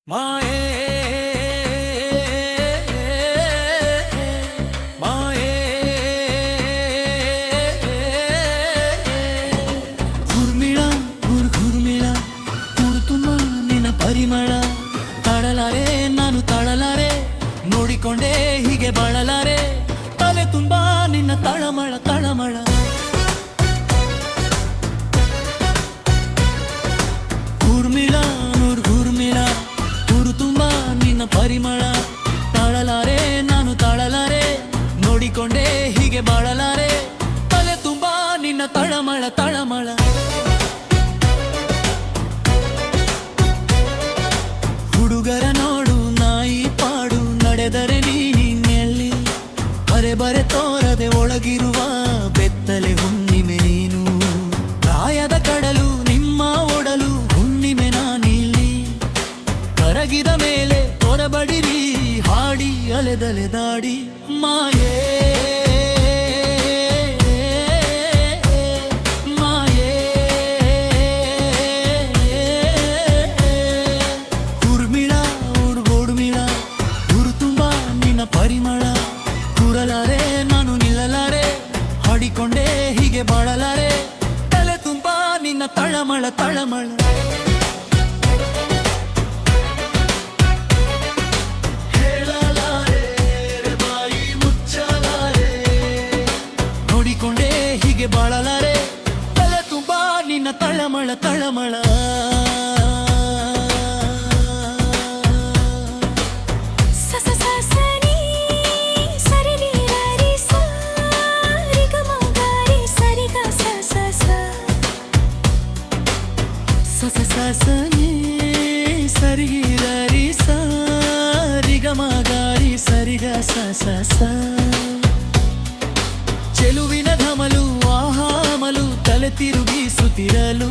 ಮಾಯೇ ಮಾಯೇ ಹುರ್ಮಿಳ ಹುರ್ಮಿಳ ತುರ್ತುಂಬ ನಿನ್ನ ಪರಿಮಳ ತಾಳಲಾರೆ ನಾನು ತಾಳಲಾರೆ ನೋಡಿಕೊಂಡೆ ಹೀಗೆ ಬಾಳಲಾರೆ ತಲೆ ತುಂಬಾ ನಿನ್ನ ತಳಮಳ ತಳಮಳ ಹುರ್ಮಿಳ ಹುರ್ಮಿಳ ತುರ್ತುಂಬ ನಿನ್ನ ಪರಿಮಳ ತಾಳಲಾರೆ ನಾನು ತಾಳಲಾರೆ ನೋಡಿಕೊಂಡೆ ಹೀಗೆ ಬಾಳಲಾರೆ ತಲೆ ತುಂಬಾ ನಿನ್ನ ತಳಮಳ ತಳಮಳ ಹುಡುಗರ ನೋಡು ನಾಯಿ ಪಾಡು ನಡೆದರೆ ನೀನೆಲ್ಲಿ ಬರೆ ಬರೆ ತೋರದೆ ಒಳಗಿರುವ ಬೆತ್ತಲೆ ಹುಣ್ಣಿಮೆ ನೀನು ಪ್ರಾಯದ ಕಡಲು ನಿಮ್ಮ ಒಡಲು ಹುಣ್ಣಿಮೆ ನಾನಿಲ್ಲಿ ಕರಗಿದ ಮೇಲೆ ಹೊರಬಡಿರಿ ಹಾಡಿ ಅಲೆದಲೆದಾಡಿ ಮಾಯೇ ಮಾಯೇ ಹುರ್ಮಿಳ ಹುಡುಮಿಳ ಹುರುತುಂಬ ನಿನ್ನ ಪರಿಮಳ ಕೂರಲಾರೆ ನಾನು ನಿಲ್ಲಲಾರೆ ಹಾಡಿಕೊಂಡೆ ಹೀಗೆ ಬಾಳಲಾರೆ ತಲೆ ತುಂಬಾ ನಿನ್ನ ತಳಮಳ ತಳಮಳ ಹೇಳಲಾರೆ ಬಾಯಿ ಮುಚ್ಚಲಾರೆ ನೋಡಿಕೊಂಡೆ ಹೀಗೆ ಬಾಳಲಾರೆ ತಲೆ ತುಂಬಾ ನಿನ್ನ ತಳಮಳ ತಳಮಳ ಸಸಸನೆ ಸರಿಗಿರಿ ಸರಿಗಮಗಾರಿ ಸರಿಗ ಸಸ ಚೆಲುವಿನ ಧಮಲು ಆಹಾಮಲು ತಲೆ ತಿರುಗಿಸುತ್ತಿರಲು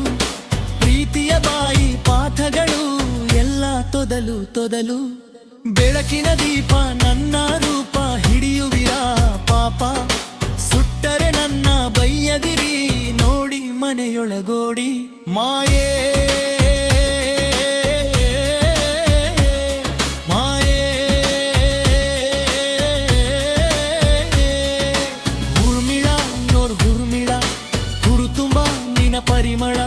ಪ್ರೀತಿಯ ಬಾಯಿ ಪಾಠಗಳು ಎಲ್ಲ ತೊದಲು ತೊದಲು ಬೆಳಕಿನ ದೀಪ ನನ್ನ ರೂಪ ಹಿಡಿಯುವಿರ ಪಾಪ ಸುಟ್ಟರೆ ನನ್ನ ಬೈಯದಿರಿ ನೋಡಿ ಮನೆಯೊಳಗೋಡಿ ಮಾಯೇ ಮಾಯೇ ಹುರ್ಮಿಳ ಹುರ್ಮಿಳ ಹುರುತುಂಬ ನಿನ್ನ ಪರಿಮಳ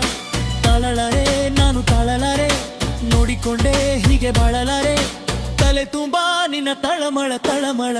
ತಾಳಲಾರೆ ನಾನು ತಾಳಲಾರೆ ನೋಡಿಕೊಂಡೆ ಹೀಗೆ ಬಾಳಲಾರೆ ತಲೆ ತುಂಬಾ ನಿನ್ನ ತಳಮಳ ತಳಮಳ